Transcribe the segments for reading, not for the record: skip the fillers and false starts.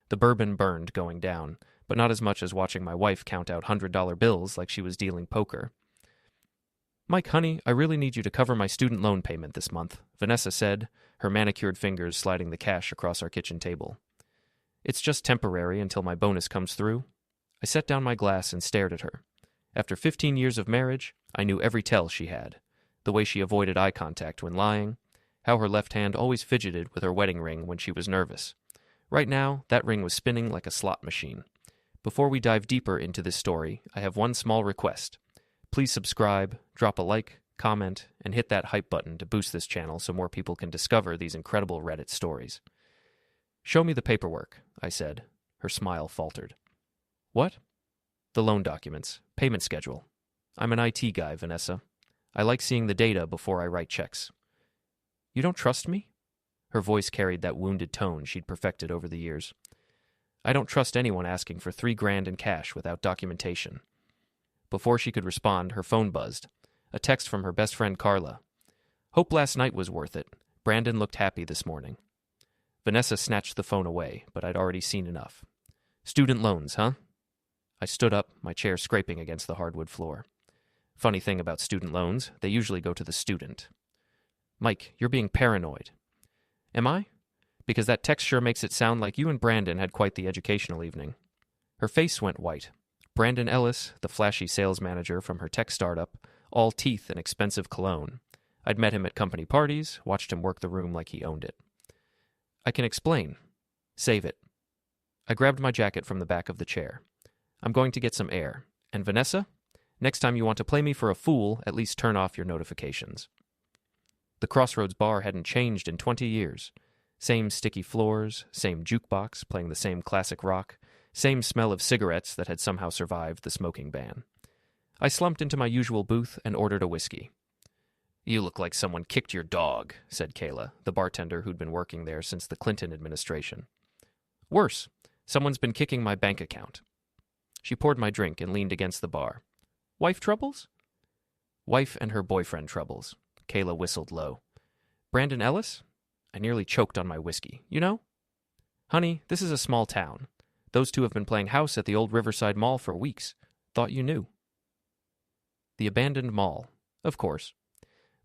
The bourbon burned going down, but not as much as watching my wife count out $100 bills like she was dealing poker. "Mike, honey, I really need you to cover my student loan payment this month," Vanessa said, her manicured fingers sliding the cash across our kitchen table. "It's just temporary until my bonus comes through." I set down my glass and stared at her. After 15 years of marriage, I knew every tell she had. The way she avoided eye contact when lying, how her left hand always fidgeted with her wedding ring when she was nervous. Right now, that ring was spinning like a slot machine. Before we dive deeper into this story, I have one small request. Please subscribe, drop a like, comment, and hit that hype button to boost this channel so more people can discover these incredible Reddit stories. "Show me the paperwork," I said. Her smile faltered. "What?" "The loan documents, payment schedule. I'm an IT guy, Vanessa. I like seeing the data before I write checks." "You don't trust me?" Her voice carried that wounded tone she'd perfected over the years. "I don't trust anyone asking for $3,000 in cash without documentation." Before she could respond, her phone buzzed. A text from her best friend Carla. "Hope last night was worth it. Brandon looked happy this morning." Vanessa snatched the phone away, but I'd already seen enough. "Student loans, huh?" I stood up, my chair scraping against the hardwood floor. Funny thing about student loans, they usually go to the student. "Mike, you're being paranoid." "Am I? Because that text sure makes it sound like you and Brandon had quite the educational evening." Her face went white. Brandon Ellis, the flashy sales manager from her tech startup, all teeth and expensive cologne. I'd met him at company parties, watched him work the room like he owned it. "I can explain." "Save it." I grabbed my jacket from the back of the chair. "I'm going to get some air. And Vanessa, next time you want to play me for a fool, at least turn off your notifications." The Crossroads bar hadn't changed in 20 years. Same sticky floors, same jukebox playing the same classic rock, same smell of cigarettes that had somehow survived the smoking ban. I slumped into my usual booth and ordered a whiskey. "You look like someone kicked your dog," said Kayla, the bartender who'd been working there since the Clinton administration. "Worse, someone's been kicking my bank account." She poured my drink and leaned against the bar. "Wife troubles?" "Wife and her boyfriend troubles." Kayla whistled low. "Brandon Ellis?" I nearly choked on my whiskey. "You know?" "Honey, this is a small town. Those two have been playing house at the old Riverside Mall for weeks. Thought you knew." The abandoned mall. Of course.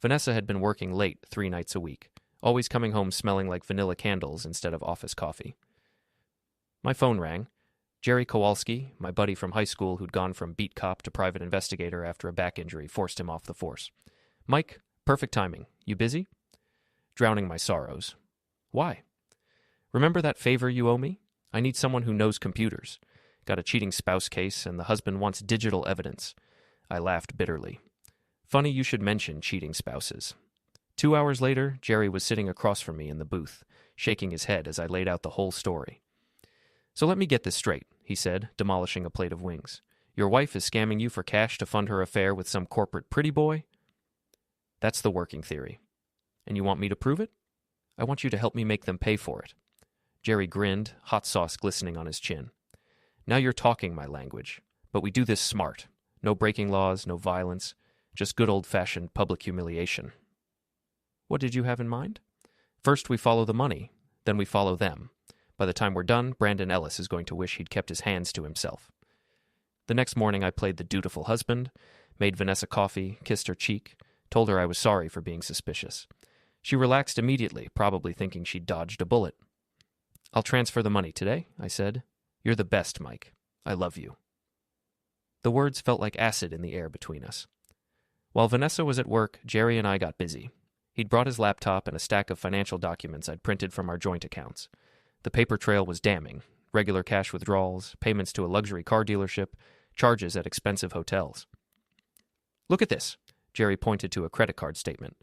Vanessa had been working late 3 nights a week, always coming home smelling like vanilla candles instead of office coffee. My phone rang. Jerry Kowalski, my buddy from high school who'd gone from beat cop to private investigator after a back injury forced him off the force. "Mike, perfect timing. You busy?" Drowning my sorrows. "Why?" "Remember that favor you owe me? I need someone who knows computers. Got a cheating spouse case, and the husband wants digital evidence." I laughed bitterly. Funny you should mention cheating spouses. 2 hours later, Jerry was sitting across from me in the booth, shaking his head as I laid out the whole story. "So let me get this straight," he said, demolishing a plate of wings. "Your wife is scamming you for cash to fund her affair with some corporate pretty boy?" "That's the working theory." "And you want me to prove it?" "I want you to help me make them pay for it." Jerry grinned, hot sauce glistening on his chin. "Now you're talking my language. But we do this smart. No breaking laws, no violence. Just good old-fashioned public humiliation." "What did you have in mind?" "First we follow the money. Then we follow them. By the time we're done, Brandon Ellis is going to wish he'd kept his hands to himself." The next morning I played the dutiful husband, made Vanessa coffee, kissed her cheek, told her I was sorry for being suspicious. She relaxed immediately, probably thinking she'd dodged a bullet. "I'll transfer the money today," I said. "You're the best, Mike. I love you." The words felt like acid in the air between us. While Vanessa was at work, Jerry and I got busy. He'd brought his laptop and a stack of financial documents I'd printed from our joint accounts. The paper trail was damning. Regular cash withdrawals, payments to a luxury car dealership, charges at expensive hotels. "Look at this." Jerry pointed to a credit card statement.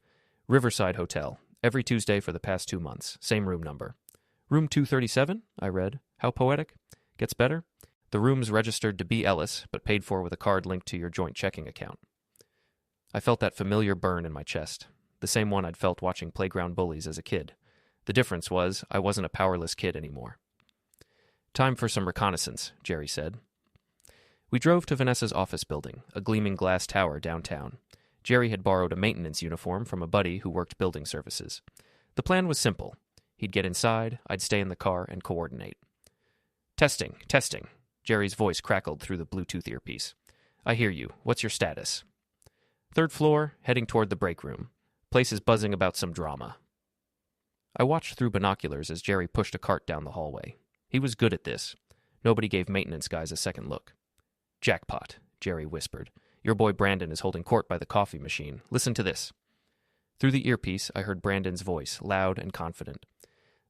"Riverside Hotel, every Tuesday for the past 2 months, same room number." "Room 237, I read. How poetic. Gets better. The room's registered to B. Ellis, but paid for with a card linked to your joint checking account." I felt that familiar burn in my chest, the same one I'd felt watching playground bullies as a kid. The difference was I wasn't a powerless kid anymore. "Time for some reconnaissance," Jerry said. We drove to Vanessa's office building, a gleaming glass tower downtown. Jerry had borrowed a maintenance uniform from a buddy who worked building services. The plan was simple. He'd get inside, I'd stay in the car and coordinate. Testing, testing. Jerry's voice crackled through the Bluetooth earpiece. I hear you. What's your status? Third floor, heading toward the break room. Place is buzzing about some drama. I watched through binoculars as Jerry pushed a cart down the hallway. He was good at this. Nobody gave maintenance guys a second look. Jackpot, Jerry whispered. Your boy Brandon is holding court by the coffee machine. Listen to this. Through the earpiece, I heard Brandon's voice, loud and confident.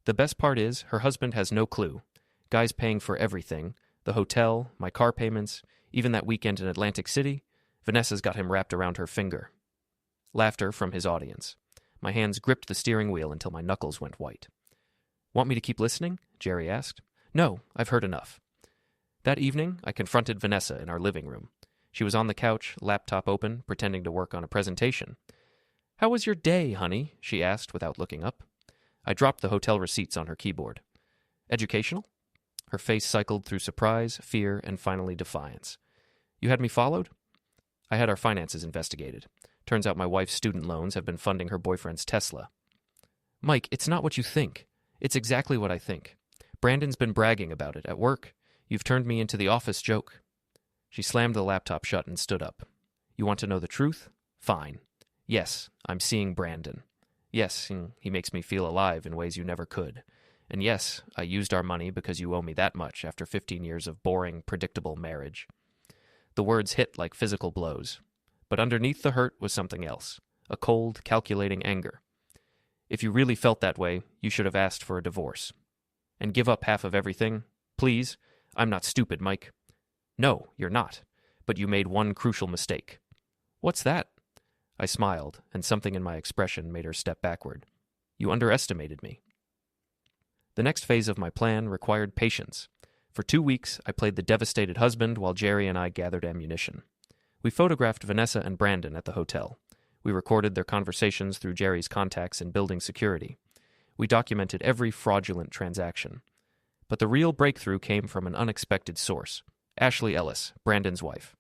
The best part is, her husband has no clue. Guy's paying for everything. The hotel, my car payments, even that weekend in Atlantic City. Vanessa's got him wrapped around her finger. Laughter from his audience. My hands gripped the steering wheel until my knuckles went white. Want me to keep listening? Jerry asked. No, I've heard enough. That evening, I confronted Vanessa in our living room. She was on the couch, laptop open, pretending to work on a presentation. How was your day, honey? She asked without looking up. I dropped the hotel receipts on her keyboard. Educational? Her face cycled through surprise, fear, and finally defiance. You had me followed? I had our finances investigated. Turns out my wife's student loans have been funding her boyfriend's Tesla. Mike, it's not what you think. It's exactly what I think. Brandon's been bragging about it at work. You've turned me into the office joke. She slammed the laptop shut and stood up. You want to know the truth? Fine. Yes, I'm seeing Brandon. Yes, he makes me feel alive in ways you never could. And yes, I used our money because you owe me that much after 15 years of boring, predictable marriage. The words hit like physical blows. But underneath the hurt was something else, a cold, calculating anger. If you really felt that way, you should have asked for a divorce. And give up half of everything? Please? I'm not stupid, Mike. No, you're not. But you made one crucial mistake. What's that? I smiled, and something in my expression made her step backward. You underestimated me. The next phase of my plan required patience. For 2 weeks, I played the devastated husband while Jerry and I gathered ammunition. We photographed Vanessa and Brandon at the hotel. We recorded their conversations through Jerry's contacts in building security. We documented every fraudulent transaction. But the real breakthrough came from an unexpected source. Ashley Ellis, Brandon's wife.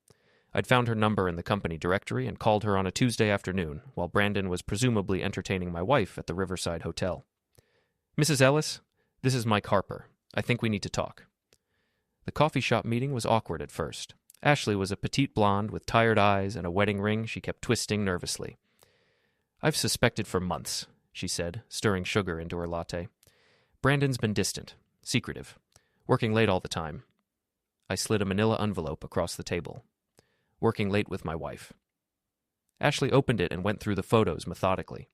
I'd found her number in the company directory and called her on a Tuesday afternoon, while Brandon was presumably entertaining my wife at the Riverside Hotel. Mrs. Ellis, this is Mike Harper. I think we need to talk. The coffee shop meeting was awkward at first. Ashley was a petite blonde with tired eyes and a wedding ring she kept twisting nervously. I've suspected for months, she said, stirring sugar into her latte. Brandon's been distant, secretive, working late all the time. I slid a manila envelope across the table. Working late with my wife. Ashley opened it and went through the photos methodically.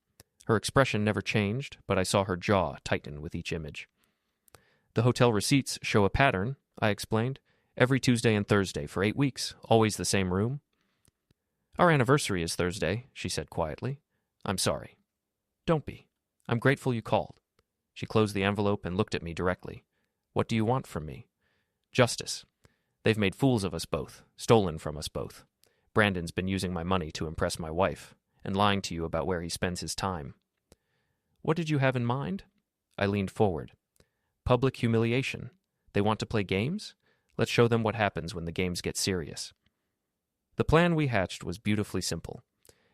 Her expression never changed, but I saw her jaw tighten with each image. The hotel receipts show a pattern, I explained. Every Tuesday and Thursday for 8 weeks, always the same room. Our anniversary is Thursday, she said quietly. I'm sorry. Don't be. I'm grateful you called. She closed the envelope and looked at me directly. What do you want from me? Justice. They've made fools of us both, stolen from us both. Brandon's been using my money to impress my wife, and lying to you about where he spends his time. What did you have in mind? I leaned forward. Public humiliation. They want to play games? Let's show them what happens when the games get serious. The plan we hatched was beautifully simple.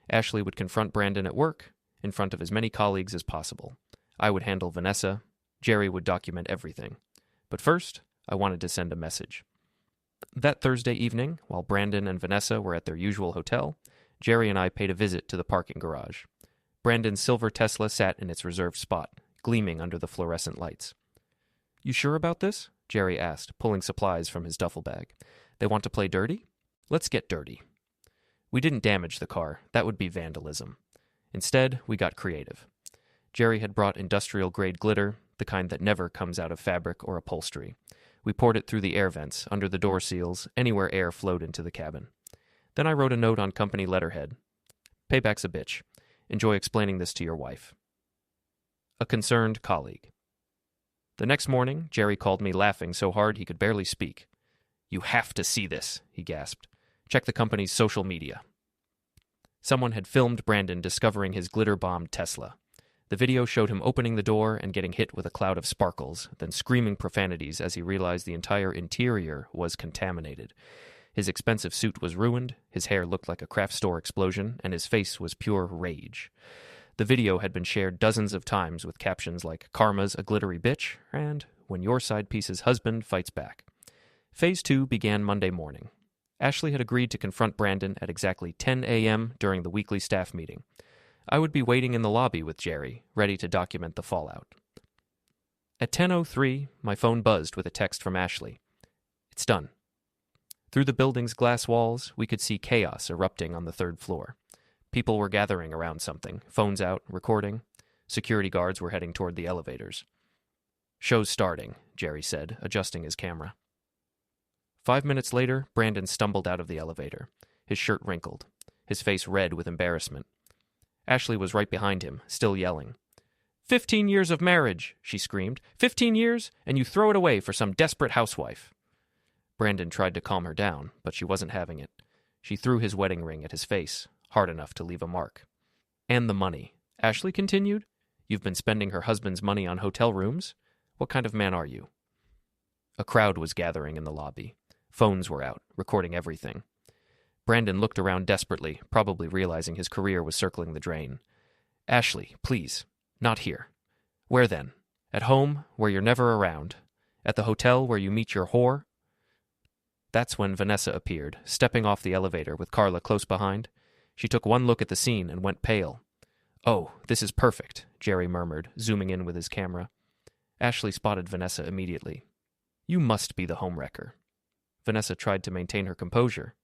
Ashley would confront Brandon at work, in front of as many colleagues as possible. I would handle Vanessa. Jerry would document everything. But first, I wanted to send a message. That Thursday evening, while Brandon and Vanessa were at their usual hotel, Jerry and I paid a visit to the parking garage. Brandon's silver Tesla sat in its reserved spot, gleaming under the fluorescent lights. You sure about this? Jerry asked, pulling supplies from his duffel bag. They want to play dirty? Let's get dirty. We didn't damage the car. That would be vandalism. Instead, we got creative. Jerry had brought industrial-grade glitter, the kind that never comes out of fabric or upholstery. We poured it through the air vents, under the door seals, anywhere air flowed into the cabin. Then I wrote a note on company letterhead. Payback's a bitch. Enjoy explaining this to your wife. A concerned colleague. The next morning, Jerry called me laughing so hard he could barely speak. You have to see this, he gasped. Check the company's social media. Someone had filmed Brandon discovering his glitter-bombed Tesla. The video showed him opening the door and getting hit with a cloud of sparkles, then screaming profanities as he realized the entire interior was contaminated. His expensive suit was ruined, his hair looked like a craft store explosion, and his face was pure rage. The video had been shared dozens of times with captions like, Karma's a glittery bitch, and when your side piece's husband fights back. Phase 2 began Monday morning. Ashley had agreed to confront Brandon at exactly 10 a.m. during the weekly staff meeting. I would be waiting in the lobby with Jerry, ready to document the fallout. At 10:03, my phone buzzed with a text from Ashley. It's done. Through the building's glass walls, we could see chaos erupting on the third floor. People were gathering around something, phones out, recording. Security guards were heading toward the elevators. Show's starting, Jerry said, adjusting his camera. 5 minutes later, Brandon stumbled out of the elevator, his shirt wrinkled, his face red with embarrassment. Ashley was right behind him, still yelling. 15 years of marriage, she screamed. 15 years, and you throw it away for some desperate housewife. Brandon tried to calm her down, but she wasn't having it. She threw his wedding ring at his face, hard enough to leave a mark. And the money, Ashley continued. You've been spending her husband's money on hotel rooms? What kind of man are you? A crowd was gathering in the lobby. Phones were out, recording everything. Brandon looked around desperately, probably realizing his career was circling the drain. Ashley, please. Not here. Where then? At home, where you're never around? At the hotel where you meet your whore? That's when Vanessa appeared, stepping off the elevator with Carla close behind. She took one look at the scene and went pale. Oh, this is perfect, Jerry murmured, zooming in with his camera. Ashley spotted Vanessa immediately. You must be the homewrecker. Vanessa tried to maintain her composure.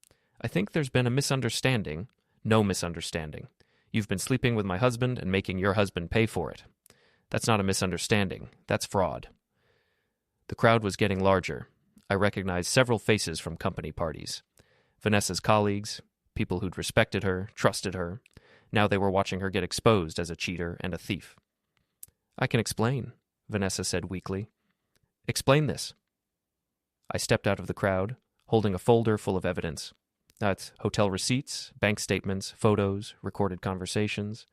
I think there's been a misunderstanding. No misunderstanding. You've been sleeping with my husband and making your husband pay for it. That's not a misunderstanding. That's fraud. The crowd was getting larger. I recognized several faces from company parties. Vanessa's colleagues, people who'd respected her, trusted her. Now they were watching her get exposed as a cheater and a thief. I can explain, Vanessa said weakly. Explain this. I stepped out of the crowd, holding a folder full of evidence. That's hotel receipts, bank statements, photos, recorded conversations.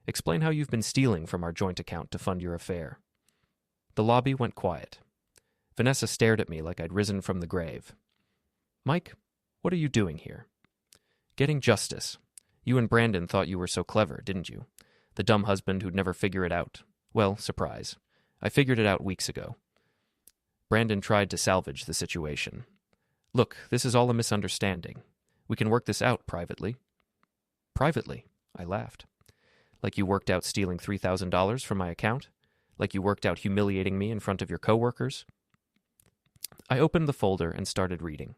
Explain how you've been stealing from our joint account to fund your affair. The lobby went quiet. Vanessa stared at me like I'd risen from the grave. Mike, what are you doing here? Getting justice. You and Brandon thought you were so clever, didn't you? The dumb husband who'd never figure it out. Well, surprise. I figured it out weeks ago. Brandon tried to salvage the situation. Look, this is all a misunderstanding. We can work this out privately. Privately? I laughed. Like you worked out stealing $3,000 from my account? Like you worked out humiliating me in front of your coworkers? I opened the folder and started reading.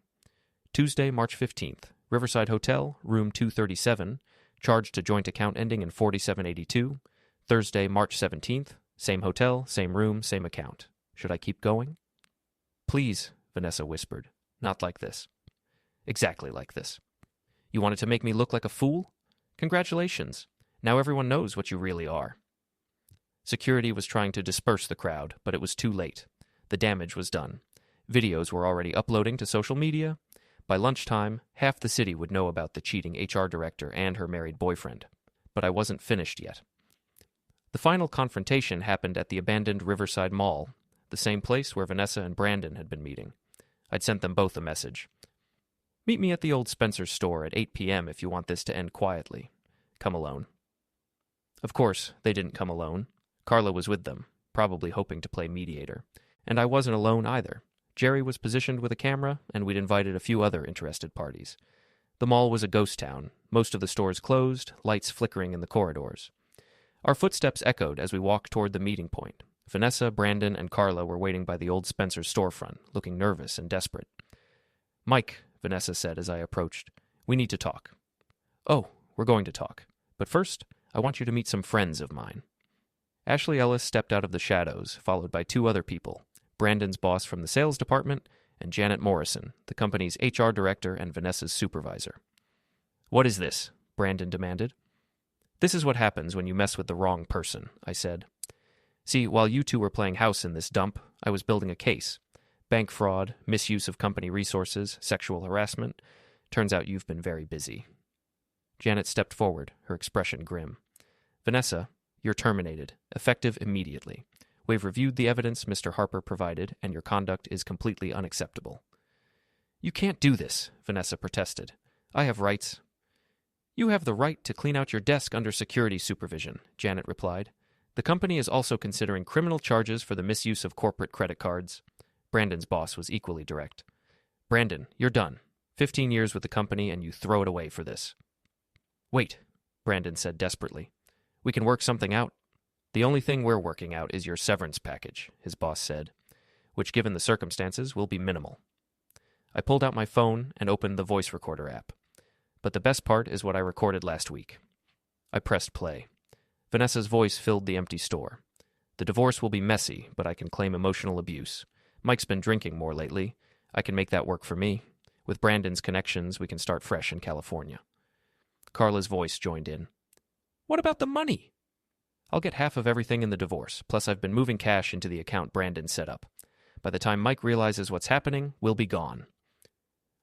Tuesday, March 15th. Riverside Hotel, room 237, charged to joint account ending in 4782. Thursday, March 17th. Same hotel, same room, same account. Should I keep going? Please, Vanessa whispered. Not like this. Exactly like this. You wanted to make me look like a fool? Congratulations. Now everyone knows what you really are. Security was trying to disperse the crowd, but it was too late. The damage was done. Videos were already uploading to social media. By lunchtime, half the city would know about the cheating HR director and her married boyfriend. But I wasn't finished yet. The final confrontation happened at the abandoned Riverside Mall, the same place where Vanessa and Brandon had been meeting. I'd sent them both a message. Meet me at the old Spencer's store at 8 p.m. if you want this to end quietly. Come alone. Of course, they didn't come alone. Carla was with them, probably hoping to play mediator. And I wasn't alone either. Jerry was positioned with a camera, and we'd invited a few other interested parties. The mall was a ghost town, most of the stores closed, lights flickering in the corridors. Our footsteps echoed as we walked toward the meeting point. Vanessa, Brandon, and Carla were waiting by the old Spencer's storefront, looking nervous and desperate. Mike, Vanessa said as I approached, we need to talk. Oh, we're going to talk. But first, I want you to meet some friends of mine. Ashley Ellis stepped out of the shadows, followed by two other people, Brandon's boss from the sales department, and Janet Morrison, the company's HR director and Vanessa's supervisor. What is this? Brandon demanded. This is what happens when you mess with the wrong person, I said. See, while you two were playing house in this dump, I was building a case. Bank fraud, misuse of company resources, sexual harassment. Turns out you've been very busy. Janet stepped forward, her expression grim. Vanessa, you're terminated, effective immediately. We've reviewed the evidence Mr. Harper provided, and your conduct is completely unacceptable. You can't do this, Vanessa protested. I have rights. You have the right to clean out your desk under security supervision, Janet replied. The company is also considering criminal charges for the misuse of corporate credit cards. Brandon's boss was equally direct. Brandon, you're done. 15 years with the company and you throw it away for this. Wait, Brandon said desperately. We can work something out. The only thing we're working out is your severance package, his boss said, which given the circumstances will be minimal. I pulled out my phone and opened the voice recorder app. But the best part is what I recorded last week. I pressed play. Vanessa's voice filled the empty store. The divorce will be messy, but I can claim emotional abuse. Mike's been drinking more lately. I can make that work for me. With Brandon's connections, we can start fresh in California. Carla's voice joined in. What about the money? I'll get half of everything in the divorce, plus I've been moving cash into the account Brandon set up. By the time Mike realizes what's happening, we'll be gone.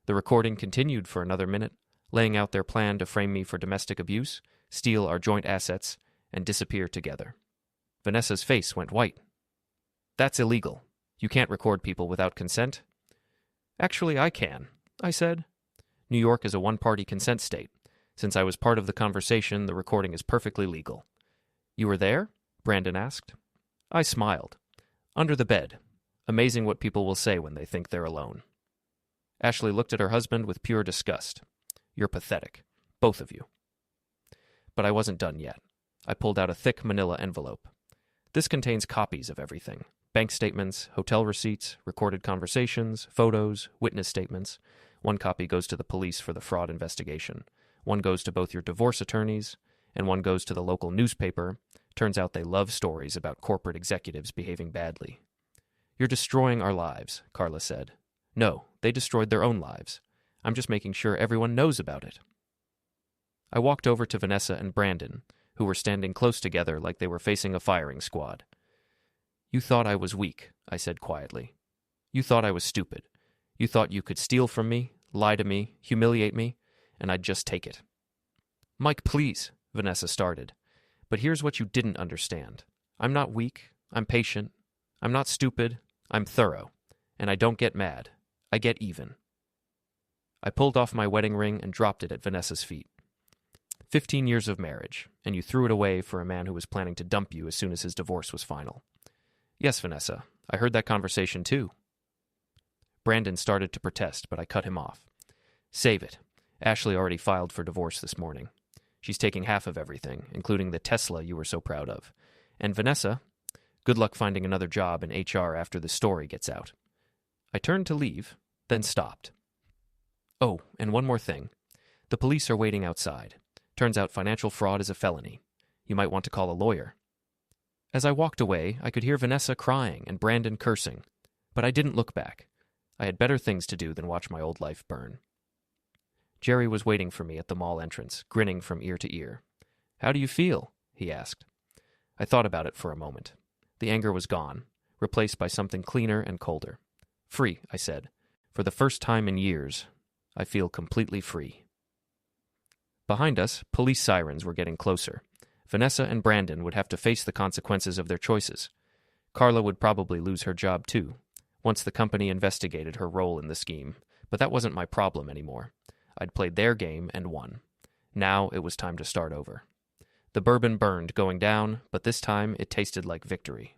The recording continued for another minute, laying out their plan to frame me for domestic abuse, steal our joint assets, and disappear together. Vanessa's face went white. That's illegal. You can't record people without consent. Actually, I can, I said. New York is a one-party consent state. Since I was part of the conversation, the recording is perfectly legal. You were there? Brandon asked. I smiled. Under the bed. Amazing what people will say when they think they're alone. Ashley looked at her husband with pure disgust. You're pathetic. Both of you. But I wasn't done yet. I pulled out a thick manila envelope. This contains copies of everything. Bank statements, hotel receipts, recorded conversations, photos, witness statements. One copy goes to the police for the fraud investigation. One goes to both your divorce attorneys, and one goes to the local newspaper. Turns out they love stories about corporate executives behaving badly. You're destroying our lives, Carla said. No, they destroyed their own lives. I'm just making sure everyone knows about it. I walked over to Vanessa and Brandon, who were standing close together like they were facing a firing squad. You thought I was weak, I said quietly. You thought I was stupid. You thought you could steal from me, lie to me, humiliate me, and I'd just take it. Mike, please, Vanessa started. But here's what you didn't understand. I'm not weak. I'm patient. I'm not stupid. I'm thorough. And I don't get mad. I get even. I pulled off my wedding ring and dropped it at Vanessa's feet. 15 years of marriage, and you threw it away for a man who was planning to dump you as soon as his divorce was final. Yes, Vanessa, I heard that conversation too. Brandon started to protest, but I cut him off. Save it. Ashley already filed for divorce this morning. She's taking half of everything, including the Tesla you were so proud of. And Vanessa, good luck finding another job in HR after the story gets out. I turned to leave, then stopped. Oh, and one more thing. The police are waiting outside. Turns out financial fraud is a felony. You might want to call a lawyer. As I walked away, I could hear Vanessa crying and Brandon cursing, but I didn't look back. I had better things to do than watch my old life burn. Jerry was waiting for me at the mall entrance, grinning from ear to ear. How do you feel? He asked. I thought about it for a moment. The anger was gone, replaced by something cleaner and colder. Free, I said. For the first time in years, I feel completely free. Behind us, police sirens were getting closer. Vanessa and Brandon would have to face the consequences of their choices. Carla would probably lose her job too, once the company investigated her role in the scheme, but that wasn't my problem anymore. I'd played their game and won. Now it was time to start over. The bourbon burned going down, but this time it tasted like victory.